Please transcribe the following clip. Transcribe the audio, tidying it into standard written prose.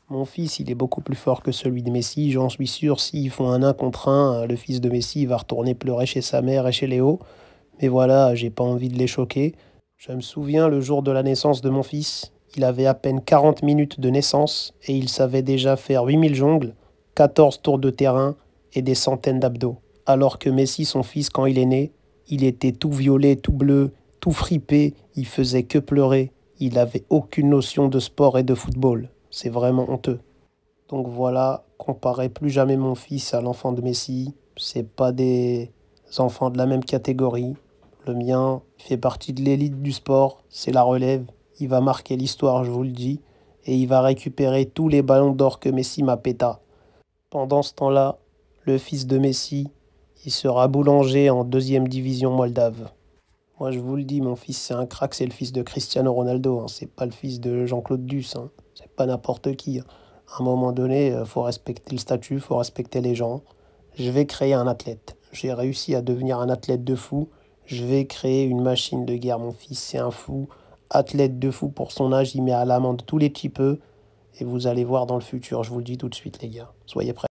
Mon fils, il est beaucoup plus fort que celui de Messi, j'en suis sûr. S'ils font un 1 contre 1, le fils de Messi il va retourner pleurer chez sa mère et chez Léo. Mais voilà, j'ai pas envie de les choquer. Je me souviens le jour de la naissance de mon fils. Il avait à peine 40 minutes de naissance et il savait déjà faire 8000 jongles, 14 tours de terrain et des centaines d'abdos. Alors que Messi, son fils, quand il est né, il était tout violet, tout bleu, tout fripé, il faisait que pleurer. Il avait aucune notion de sport et de football. C'est vraiment honteux. Donc voilà, comparez plus jamais mon fils à l'enfant de Messi. C'est pas des enfants de la même catégorie. Le mien il fait partie de l'élite du sport, c'est la relève. Il va marquer l'histoire, je vous le dis. Et il va récupérer tous les ballons d'or que Messi m'a péta. Pendant ce temps-là, le fils de Messi, il sera boulanger en deuxième division moldave. Moi, je vous le dis, mon fils, c'est un crack, c'est le fils de Cristiano Ronaldo, hein. C'est pas le fils de Jean-Claude Duss, hein. C'est pas n'importe qui, hein. À un moment donné, faut respecter le statut, faut respecter les gens. Je vais créer un athlète. J'ai réussi à devenir un athlète de fou. Je vais créer une machine de guerre. Mon fils, c'est un fou. Athlète de fou pour son âge, il met à l'amende tous les petits peu. Et vous allez voir dans le futur, je vous le dis tout de suite, les gars. Soyez prêts.